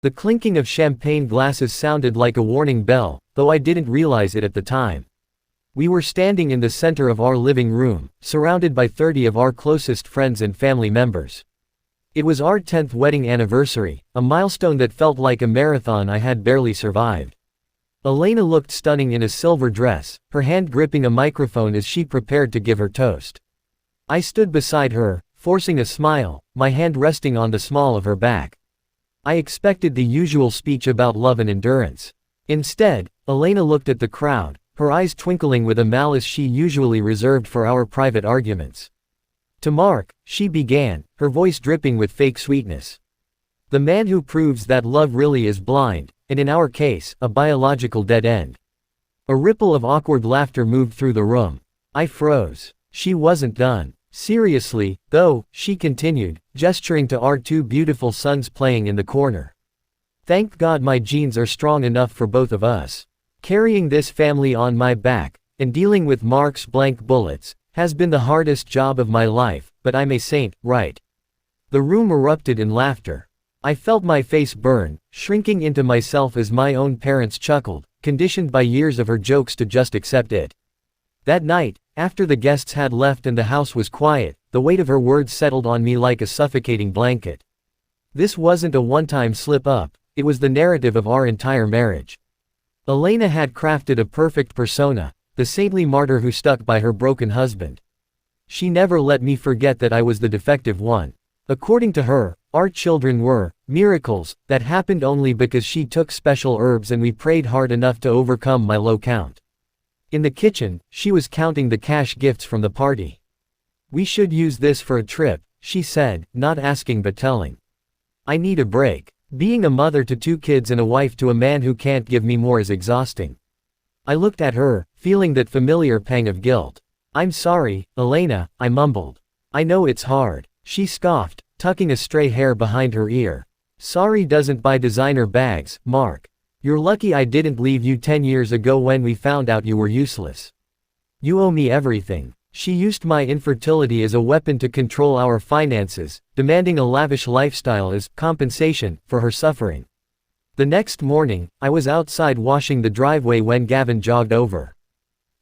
The clinking of champagne glasses sounded like a warning bell, though I didn't realize it at the time. We were standing in the center of our living room, surrounded by 30 of our closest friends and family members. It was our 10th wedding anniversary, a milestone that felt like a marathon I had barely survived. Elena looked stunning in a silver dress, her hand gripping a microphone as she prepared to give her toast. I stood beside her, forcing a smile, my hand resting on the small of her back. I expected the usual speech about love and endurance. Instead, Elena looked at the crowd, her eyes twinkling with a malice she usually reserved for our private arguments. To Mark, she began, her voice dripping with fake sweetness. The man who proves that love really is blind, and in our case, a biological dead end. A ripple of awkward laughter moved through the room. I froze. She wasn't done. Seriously, though, she continued, gesturing to our 2 beautiful sons playing in the corner. Thank God my genes are strong enough for both of us. Carrying this family on my back, and dealing with Mark's blank bullets, has been the hardest job of my life, but I'm a saint, right? The room erupted in laughter. I felt my face burn, shrinking into myself as my own parents chuckled, conditioned by years of her jokes to just accept it. That night, after the guests had left and the house was quiet, the weight of her words settled on me like a suffocating blanket. This wasn't a one-time slip-up, it was the narrative of our entire marriage. Elena had crafted a perfect persona, the saintly martyr who stuck by her broken husband. She never let me forget that I was the defective one. According to her, our children were miracles that happened only because she took special herbs and we prayed hard enough to overcome my low count. In the kitchen, she was counting the cash gifts from the party. We should use this for a trip, she said, not asking but telling. I need a break. Being a mother to 2 kids and a wife to a man who can't give me more is exhausting. I looked at her, feeling that familiar pang of guilt. I'm sorry, Elena, I mumbled. I know it's hard. She scoffed, tucking a stray hair behind her ear. Sorry doesn't buy designer bags, Mark. You're lucky I didn't leave you 10 years ago when we found out you were useless. You owe me everything. She used my infertility as a weapon to control our finances, demanding a lavish lifestyle as compensation for her suffering. The next morning, I was outside washing the driveway when Gavin jogged over.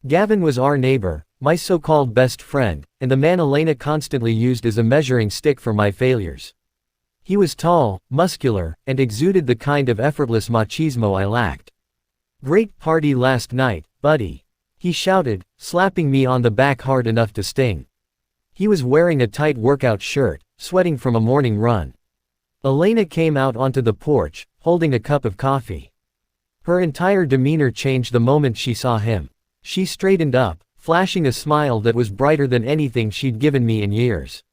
Gavin was our neighbor, my so-called best friend, and the man Elena constantly used as a measuring stick for my failures. He was tall, muscular, and exuded the kind of effortless machismo I lacked. Great party last night, buddy. He shouted, slapping me on the back hard enough to sting. He was wearing a tight workout shirt, sweating from a morning run. Elena came out onto the porch, holding a cup of coffee. Her entire demeanor changed the moment she saw him. She straightened up, flashing a smile that was brighter than anything she'd given me in years.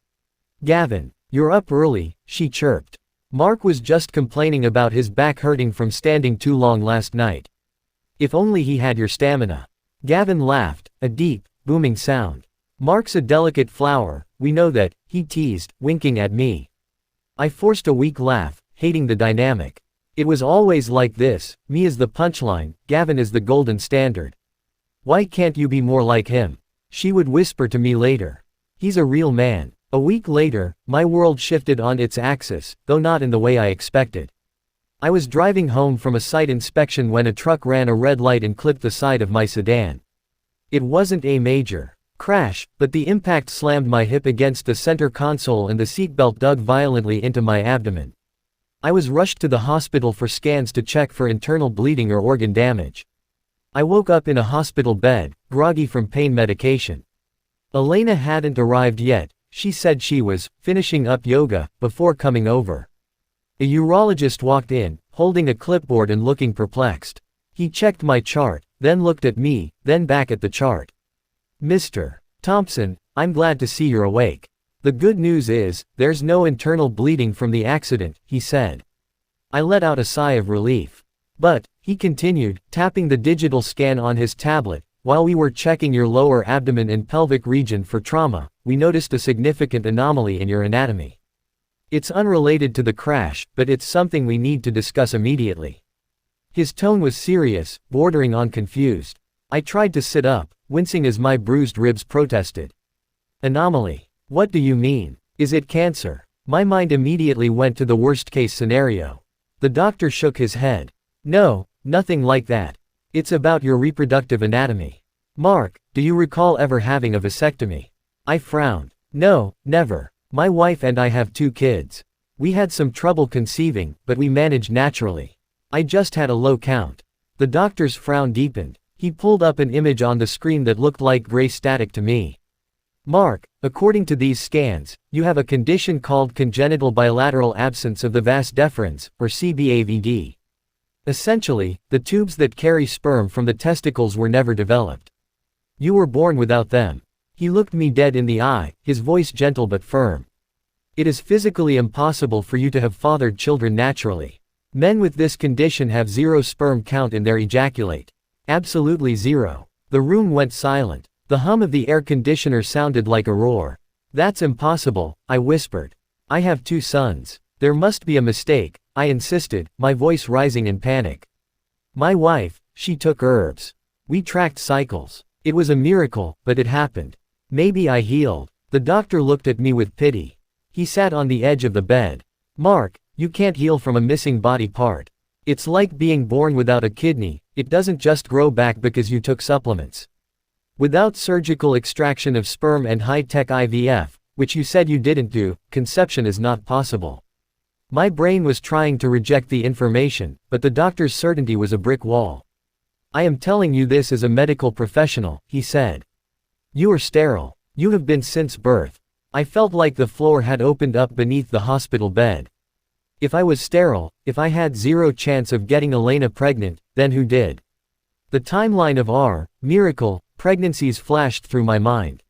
Gavin, you're up early, she chirped. Mark was just complaining about his back hurting from standing too long last night. If only he had your stamina. Gavin laughed, a deep, booming sound. Mark's a delicate flower, we know that, he teased, winking at me. I forced a weak laugh, hating the dynamic. It was always like this, me as the punchline, Gavin as the golden standard. Why can't you be more like him? She would whisper to me later. He's a real man. A week later, my world shifted on its axis, though not in the way I expected. I was driving home from a site inspection when a truck ran a red light and clipped the side of my sedan. It wasn't a major crash, but the impact slammed my hip against the center console and the seatbelt dug violently into my abdomen. I was rushed to the hospital for scans to check for internal bleeding or organ damage. I woke up in a hospital bed, groggy from pain medication. Elena hadn't arrived yet. She said she was finishing up yoga before coming over. A urologist walked in, holding a clipboard and looking perplexed. He checked my chart, then looked at me, then back at the chart. Mr. Thompson, I'm glad to see you're awake. The good news is, there's no internal bleeding from the accident, he said. I let out a sigh of relief. But, he continued, tapping the digital scan on his tablet, while we were checking your lower abdomen and pelvic region for trauma, we noticed a significant anomaly in your anatomy. It's unrelated to the crash, but it's something we need to discuss immediately. His tone was serious, bordering on confused. I tried to sit up, wincing as my bruised ribs protested. Anomaly. What do you mean? Is it cancer? My mind immediately went to the worst-case scenario. The doctor shook his head. No, nothing like that. It's about your reproductive anatomy. Mark, do you recall ever having a vasectomy? I frowned. No, never. My wife and I have 2 kids. We had some trouble conceiving, but we managed naturally. I just had a low count. The doctor's frown deepened. He pulled up an image on the screen that looked like gray static to me. Mark, according to these scans, you have a condition called congenital bilateral absence of the vas deferens, or CBAVD. Essentially, the tubes that carry sperm from the testicles were never developed. You were born without them. He looked me dead in the eye, his voice gentle but firm. It is physically impossible for you to have fathered children naturally. Men with this condition have 0 sperm count in their ejaculate. Absolutely 0. The room went silent. The hum of the air conditioner sounded like a roar. That's impossible, I whispered. I have 2 sons. There must be a mistake, I insisted, my voice rising in panic. My wife, she took herbs. We tracked cycles. It was a miracle, but it happened. Maybe I healed. The doctor looked at me with pity. He sat on the edge of the bed. Mark, you can't heal from a missing body part. It's like being born without a kidney, it doesn't just grow back because you took supplements. Without surgical extraction of sperm and high-tech IVF, which you said you didn't do, conception is not possible. My brain was trying to reject the information, but the doctor's certainty was a brick wall. I am telling you this as a medical professional, he said. You are sterile. You have been since birth. I felt like the floor had opened up beneath the hospital bed. If I was sterile, if I had 0 chance of getting Elena pregnant, then who did? The timeline of our miracle pregnancies flashed through my mind.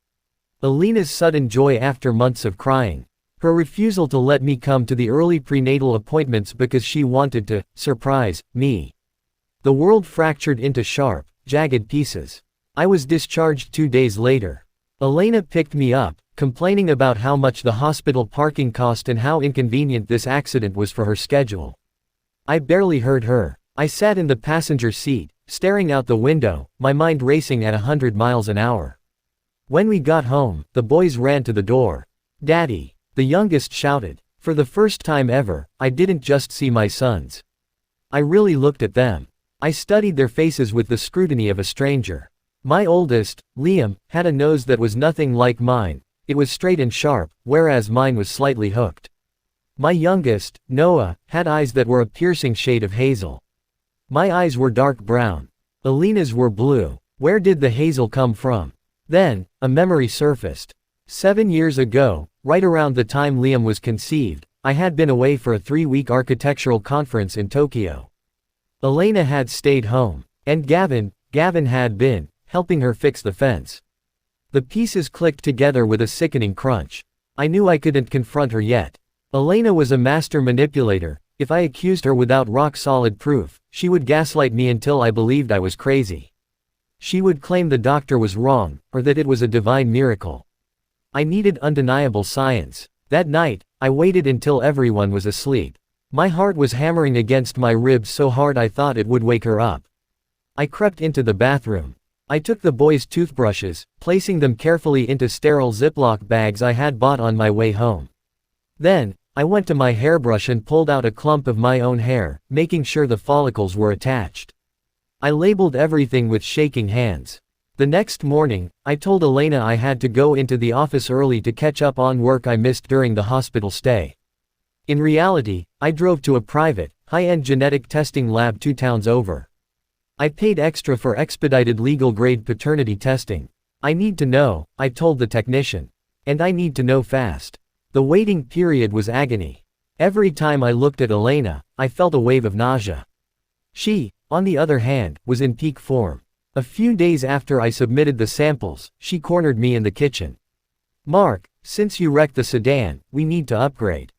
Elena's sudden joy after months of crying. Her refusal to let me come to the early prenatal appointments because she wanted to surprise me. The world fractured into sharp, jagged pieces. I was discharged 2 days later. Elena picked me up, complaining about how much the hospital parking cost and how inconvenient this accident was for her schedule. I barely heard her. I sat in the passenger seat, staring out the window, my mind racing at 100 miles an hour. When we got home, the boys ran to the door. Daddy, the youngest shouted. For the first time ever, I didn't just see my sons. I really looked at them. I studied their faces with the scrutiny of a stranger. My oldest, Liam, had a nose that was nothing like mine. It was straight and sharp, whereas mine was slightly hooked. My youngest, Noah, had eyes that were a piercing shade of hazel. My eyes were dark brown. Elena's were blue. Where did the hazel come from? Then, a memory surfaced. 7 years ago, right around the time Liam was conceived, I had been away for a 3-week architectural conference in Tokyo. Elena had stayed home. And Gavin had been helping her fix the fence. The pieces clicked together with a sickening crunch. I knew I couldn't confront her yet. Elena was a master manipulator. If I accused her without rock-solid proof, she would gaslight me until I believed I was crazy. She would claim the doctor was wrong, or that it was a divine miracle. I needed undeniable science. That night, I waited until everyone was asleep. My heart was hammering against my ribs so hard I thought it would wake her up. I crept into the bathroom. I took the boys' toothbrushes, placing them carefully into sterile Ziploc bags I had bought on my way home. Then, I went to my hairbrush and pulled out a clump of my own hair, making sure the follicles were attached. I labeled everything with shaking hands. The next morning, I told Elena I had to go into the office early to catch up on work I missed during the hospital stay. In reality, I drove to a private, high-end genetic testing lab 2 towns over. I paid extra for expedited legal-grade paternity testing. I need to know, I told the technician. And I need to know fast. The waiting period was agony. Every time I looked at Elena, I felt a wave of nausea. She, on the other hand, was in peak form. A few days after I submitted the samples, she cornered me in the kitchen. Mark, since you wrecked the sedan, we need to upgrade.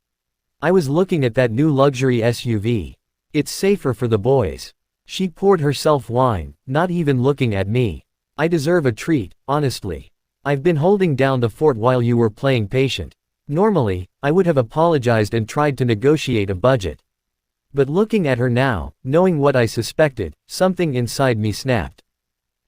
I was looking at that new luxury SUV. It's safer for the boys. She poured herself wine, not even looking at me. I deserve a treat, honestly. I've been holding down the fort while you were playing patient. Normally, I would have apologized and tried to negotiate a budget. But looking at her now, knowing what I suspected, something inside me snapped.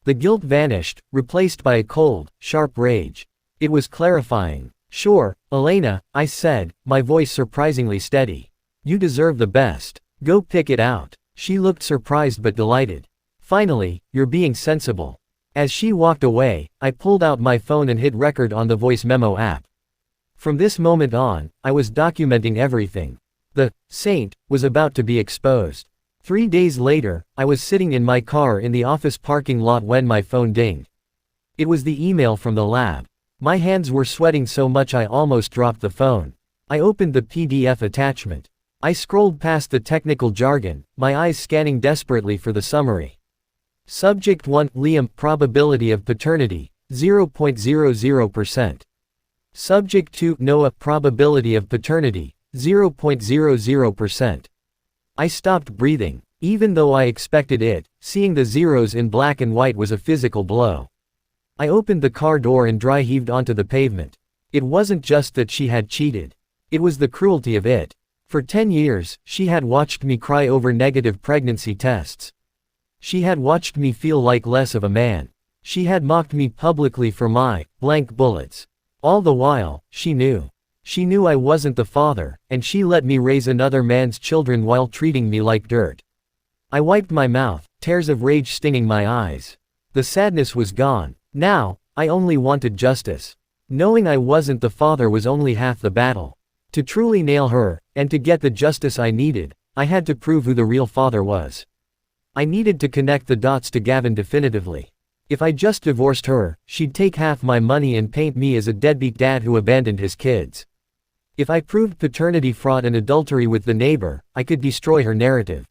The guilt vanished, replaced by a cold, sharp rage. It was clarifying. Sure, Elena, I said, my voice surprisingly steady. You deserve the best. Go pick it out. She looked surprised but delighted. Finally, you're being sensible. As she walked away, I pulled out my phone and hit record on the voice memo app. From this moment on, I was documenting everything. The saint was about to be exposed. 3 days later, I was sitting in my car in the office parking lot when my phone dinged. It was the email from the lab. My hands were sweating so much I almost dropped the phone. I opened the PDF attachment. I scrolled past the technical jargon, my eyes scanning desperately for the summary. Subject 1, Liam, probability of paternity, 0.00%. Subject 2, Noah, probability of paternity, 0.00%. I stopped breathing. Even though I expected it, seeing the zeros in black and white was a physical blow. I opened the car door and dry heaved onto the pavement. It wasn't just that she had cheated. It was the cruelty of it. For 10 years, she had watched me cry over negative pregnancy tests. She had watched me feel like less of a man. She had mocked me publicly for my blank bullets. All the while, she knew. She knew I wasn't the father, and she let me raise another man's children while treating me like dirt. I wiped my mouth, tears of rage stinging my eyes. The sadness was gone. Now, I only wanted justice. Knowing I wasn't the father was only half the battle. To truly nail her, and to get the justice I needed, I had to prove who the real father was. I needed to connect the dots to Gavin definitively. If I just divorced her, she'd take half my money and paint me as a deadbeat dad who abandoned his kids. If I proved paternity fraud and adultery with the neighbor, I could destroy her narrative.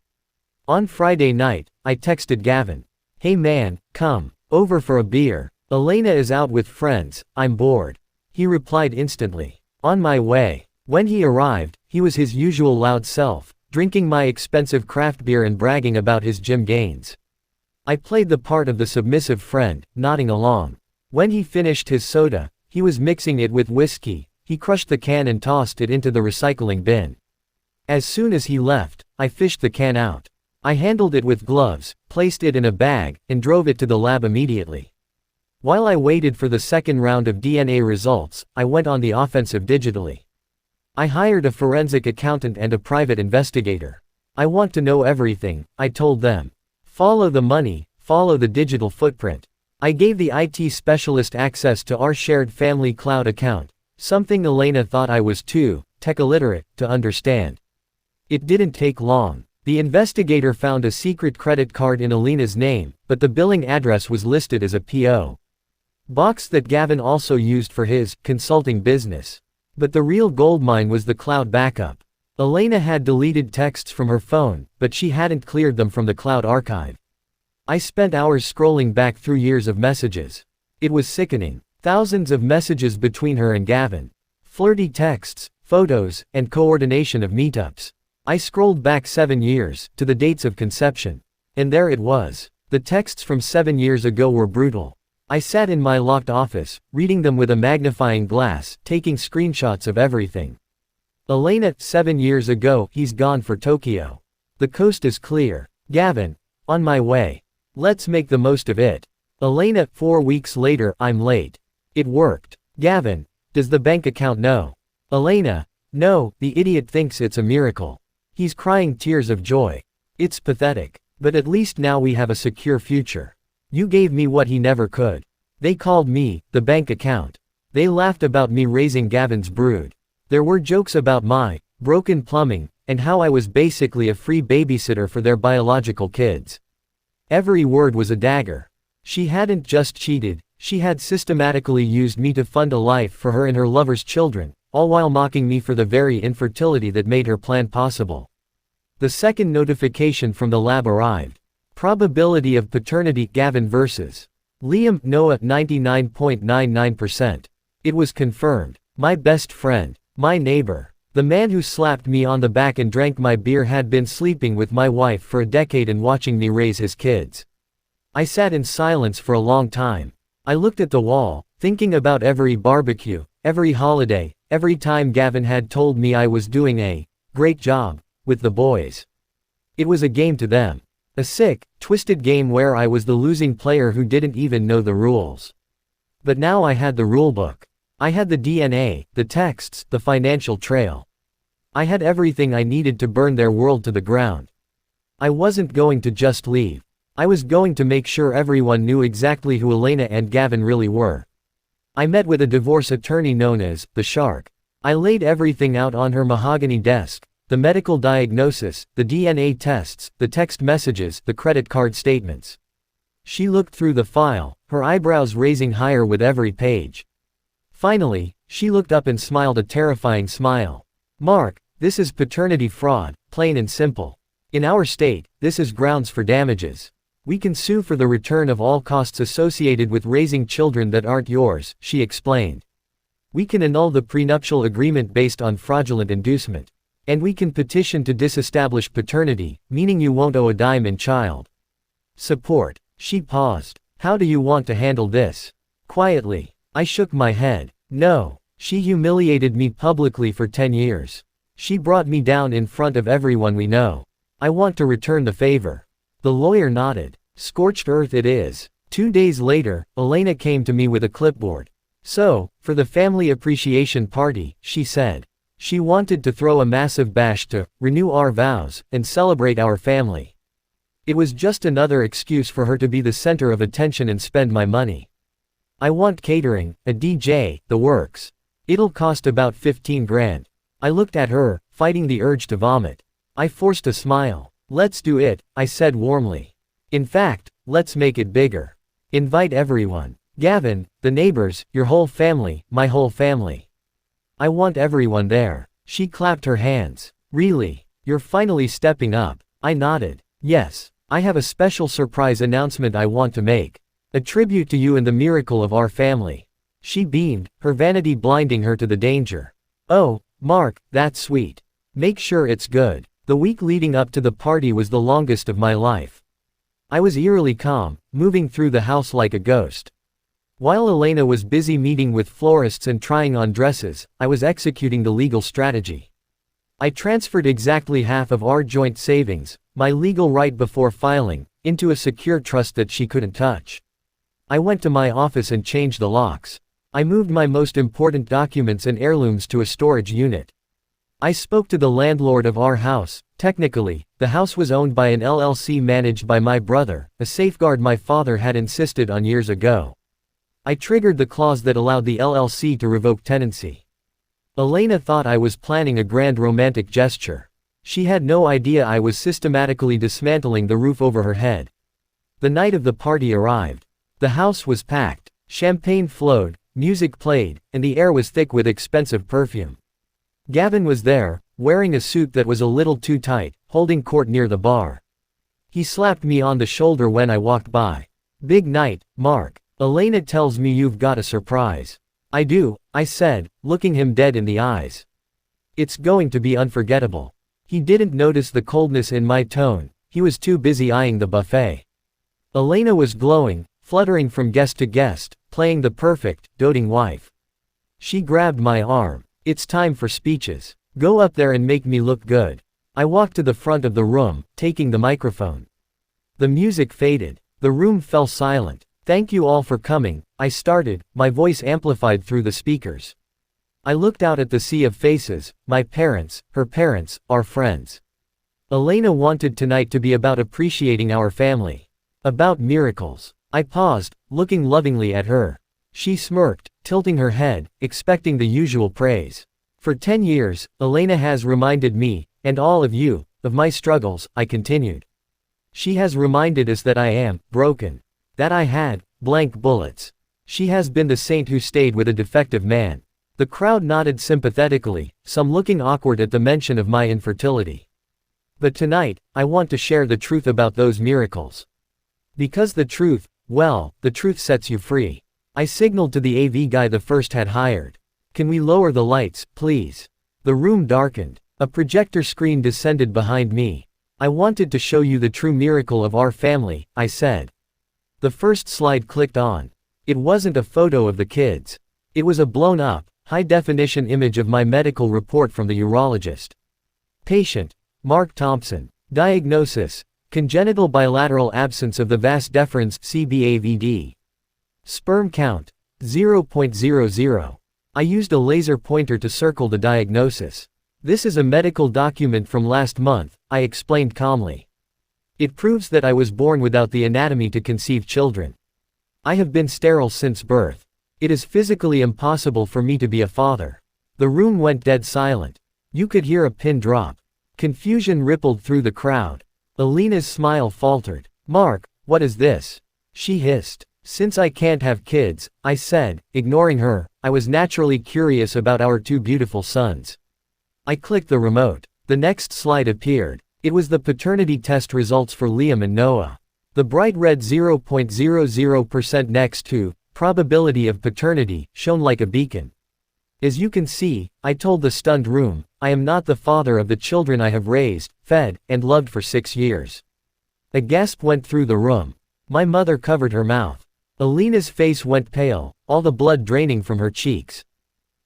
On Friday night, I texted Gavin. Hey man, come over for a beer. Elena is out with friends, I'm bored. He replied instantly. On my way. When he arrived, he was his usual loud self, drinking my expensive craft beer and bragging about his gym gains. I played the part of the submissive friend, nodding along. When he finished his soda, he was mixing it with whiskey. He crushed the can and tossed it into the recycling bin. As soon as he left, I fished the can out. I handled it with gloves, placed it in a bag, and drove it to the lab immediately. While I waited for the second round of DNA results, I went on the offensive digitally. I hired a forensic accountant and a private investigator. I want to know everything, I told them. Follow the money, follow the digital footprint. I gave the IT specialist access to our shared family cloud account, something Elena thought I was too tech illiterate to understand. It didn't take long. The investigator found a secret credit card in Elena's name, but the billing address was listed as a P.O. box that Gavin also used for his consulting business. But the real goldmine was the cloud backup. Elena had deleted texts from her phone, but she hadn't cleared them from the cloud archive. I spent hours scrolling back through years of messages. It was sickening. Thousands of messages between her and Gavin. Flirty texts, photos, and coordination of meetups. I scrolled back 7 years, to the dates of conception. And there it was. The texts from 7 years ago were brutal. I sat in my locked office, reading them with a magnifying glass, taking screenshots of everything. Elena, 7 years ago, he's gone for Tokyo. The coast is clear. Gavin, on my way. Let's make the most of it. Elena, 4 weeks later, I'm late. It worked. Gavin, does the bank account know? Elena, no, the idiot thinks it's a miracle. He's crying tears of joy. It's pathetic. But at least now we have a secure future. You gave me what he never could. They called me, the bank account. They laughed about me raising Gavin's brood. There were jokes about my broken plumbing, and how I was basically a free babysitter for their biological kids. Every word was a dagger. She hadn't just cheated, she had systematically used me to fund a life for her and her lover's children, all while mocking me for the very infertility that made her plan possible. The second notification from the lab arrived. Probability of paternity, Gavin versus Liam, Noah, 99.99%. It was confirmed. My best friend, my neighbor, the man who slapped me on the back and drank my beer had been sleeping with my wife for a decade and watching me raise his kids. I sat in silence for a long time. I looked at the wall, thinking about every barbecue, every holiday, every time Gavin had told me I was doing a great job with the boys. It was a game to them. A sick, twisted game where I was the losing player who didn't even know the rules. But now I had the rulebook. I had the DNA, the texts, the financial trail. I had everything I needed to burn their world to the ground. I wasn't going to just leave. I was going to make sure everyone knew exactly who Elena and Gavin really were. I met with a divorce attorney known as the Shark. I laid everything out on her mahogany desk: the medical diagnosis, the DNA tests, the text messages, the credit card statements. She looked through the file, her eyebrows raising higher with every page. Finally, she looked up and smiled a terrifying smile. "Mark, this is paternity fraud, plain and simple. In our state, this is grounds for damages. We can sue for the return of all costs associated with raising children that aren't yours," she explained. "We can annul the prenuptial agreement based on fraudulent inducement. And we can petition to disestablish paternity, meaning you won't owe a dime in child support." She paused. "How do you want to handle this?" Quietly. I shook my head. "No. She humiliated me publicly for 10 years. She brought me down in front of everyone we know. I want to return the favor." The lawyer nodded. "Scorched earth it is." 2 days later, Elena came to me with a clipboard. "So, for the family appreciation party," she said. She wanted to throw a massive bash to renew our vows and celebrate our family. It was just another excuse for her to be the center of attention and spend my money. "I want catering, a DJ, the works. It'll cost about 15 grand. I looked at her, fighting the urge to vomit. I forced a smile. "Let's do it," I said warmly. "In fact, let's make it bigger. Invite everyone. Gavin, the neighbors, your whole family, my whole family. I want everyone there." She clapped her hands. "Really? You're finally stepping up." I nodded. "Yes. I have a special surprise announcement I want to make. A tribute to you and the miracle of our family." She beamed, her vanity blinding her to the danger. "Oh, Mark, that's sweet. Make sure it's good." The week leading up to the party was the longest of my life. I was eerily calm, moving through the house like a ghost. While Elena was busy meeting with florists and trying on dresses, I was executing the legal strategy. I transferred exactly half of our joint savings, my legal right before filing, into a secure trust that she couldn't touch. I went to my office and changed the locks. I moved my most important documents and heirlooms to a storage unit. I spoke to the landlord of our house. Technically, the house was owned by an LLC managed by my brother, a safeguard my father had insisted on years ago. I triggered the clause that allowed the LLC to revoke tenancy. Elena thought I was planning a grand romantic gesture. She had no idea I was systematically dismantling the roof over her head. The night of the party arrived. The house was packed. Champagne flowed, music played, and the air was thick with expensive perfume. Gavin was there, wearing a suit that was a little too tight, holding court near the bar. He slapped me on the shoulder when I walked by. "Big night, Mark. Elena tells me you've got a surprise." "I do," I said, looking him dead in the eyes. "It's going to be unforgettable." He didn't notice the coldness in my tone, he was too busy eyeing the buffet. Elena was glowing, fluttering from guest to guest, playing the perfect, doting wife. She grabbed my arm. "It's time for speeches. Go up there and make me look good." I walked to the front of the room, taking the microphone. The music faded. The room fell silent. "Thank you all for coming," I started, my voice amplified through the speakers. I looked out at the sea of faces, my parents, her parents, our friends. Elena wanted tonight to be about appreciating our family. About miracles. I paused, looking lovingly at her. She smirked, tilting her head, expecting the usual praise. "For 10 years, Elena has reminded me, and all of you, of my struggles," I continued. "She has reminded us that I am broken. That I had blank bullets. She has been the saint who stayed with a defective man." The crowd nodded sympathetically, some looking awkward at the mention of my infertility. "But tonight, I want to share the truth about those miracles. Because the truth, well, the truth sets you free." I signaled to the AV guy the first had hired. "Can we lower the lights, please?" The room darkened. A projector screen descended behind me. "I wanted to show you the true miracle of our family," I said. The first slide clicked on. It wasn't a photo of the kids. It was a blown-up, high-definition image of my medical report from the urologist. Patient: Mark Thompson. Diagnosis: congenital bilateral absence of the vas deferens (CBAVD). Sperm count: 0.00. I used a laser pointer to circle the diagnosis. This is a medical document from last month, I explained calmly. It proves that I was born without the anatomy to conceive children. I have been sterile since birth. It is physically impossible for me to be a father. The room went dead silent. You could hear a pin drop. Confusion rippled through the crowd. Alina's smile faltered. Mark, what is this? She hissed. Since I can't have kids, I said, ignoring her, I was naturally curious about our two beautiful sons. I clicked the remote. The next slide appeared. It was the paternity test results for Liam and Noah. The bright red 0.00% next to probability of paternity shone like a beacon. As you can see, I told the stunned room, I am not the father of the children I have raised, fed, and loved for 6 years. A gasp went through the room. My mother covered her mouth. Alina's face went pale, all the blood draining from her cheeks.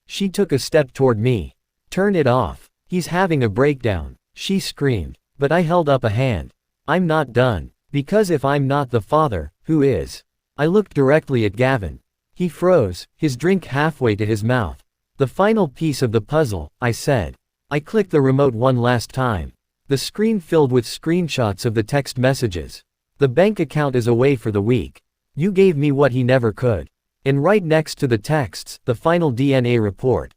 She took a step toward me. Turn it off. He's having a breakdown, she screamed, but I held up a hand. I'm not done. Because if I'm not the father, who is? I looked directly at Gavin. He froze, his drink halfway to his mouth. The final piece of the puzzle, I said. I clicked the remote one last time. The screen filled with screenshots of the text messages. The bank account is away for the week. You gave me what he never could. And right next to the texts, the final DNA report.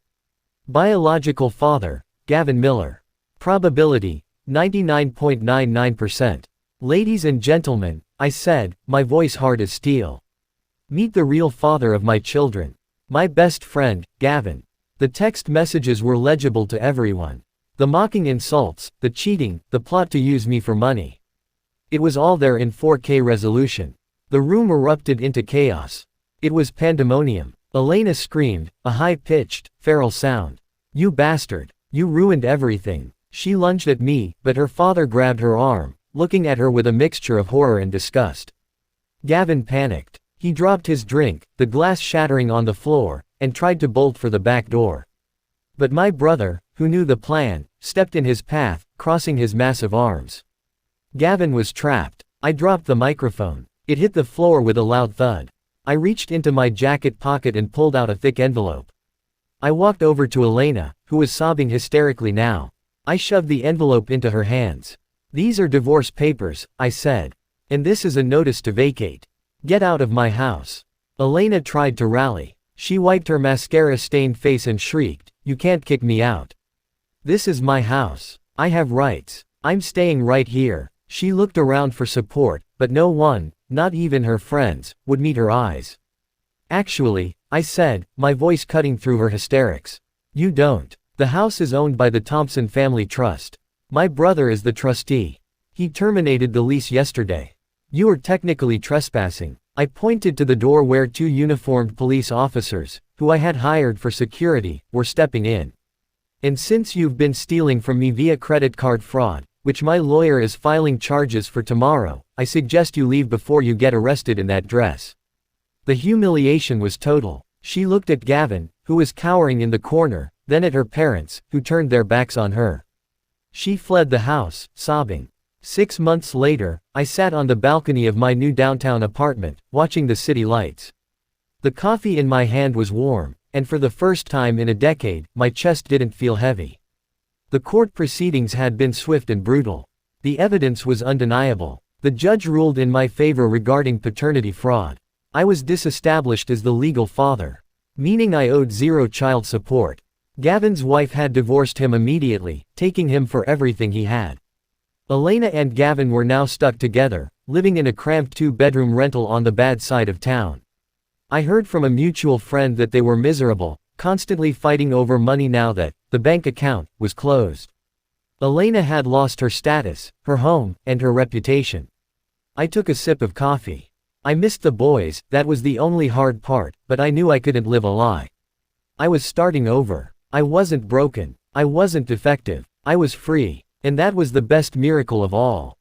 Biological father, Gavin Miller. Probability, 99.99%. Ladies and gentlemen, I said, my voice hard as steel. Meet the real father of my children. My best friend, Gavin. The text messages were legible to everyone. The mocking insults, the cheating, the plot to use me for money. It was all there in 4K resolution. The room erupted into chaos. It was pandemonium. Alina screamed, a high-pitched, feral sound. You bastard. You ruined everything. She lunged at me, but her father grabbed her arm, looking at her with a mixture of horror and disgust. Gavin panicked. He dropped his drink, the glass shattering on the floor, and tried to bolt for the back door. But my brother, who knew the plan, stepped in his path, crossing his massive arms. Gavin was trapped. I dropped the microphone. It hit the floor with a loud thud. I reached into my jacket pocket and pulled out a thick envelope. I walked over to Alina, who was sobbing hysterically now. I shoved the envelope into her hands. These are divorce papers, I said. And this is a notice to vacate. Get out of my house. Alina tried to rally. She wiped her mascara-stained face and shrieked, you can't kick me out. This is my house. I have rights. I'm staying right here. She looked around for support, but no one, not even her friends, would meet her eyes. Actually, I said, my voice cutting through her hysterics. You don't. The house is owned by the Thompson Family Trust. My brother is the trustee. He terminated the lease yesterday. You are technically trespassing. I pointed to the door where 2 uniformed police officers, who I had hired for security, were stepping in. And since you've been stealing from me via credit card fraud, which my lawyer is filing charges for tomorrow, I suggest you leave before you get arrested in that dress. The humiliation was total. She looked at Gavin, who was cowering in the corner, then at her parents, who turned their backs on her. She fled the house, sobbing. 6 months later, I sat on the balcony of my new downtown apartment, watching the city lights. The coffee in my hand was warm, and for the first time in a decade, my chest didn't feel heavy. The court proceedings had been swift and brutal. The evidence was undeniable. The judge ruled in my favor regarding paternity fraud. I was disestablished as the legal father, meaning I owed 0 child support. Gavin's wife had divorced him immediately, taking him for everything he had. Alina and Gavin were now stuck together, living in a cramped 2-bedroom rental on the bad side of town. I heard from a mutual friend that they were miserable, constantly fighting over money now that the bank account was closed. Alina had lost her status, her home, and her reputation. I took a sip of coffee. I missed the boys, that was the only hard part, but I knew I couldn't live a lie. I was starting over. I wasn't broken. I wasn't defective. I was free. And that was the best miracle of all.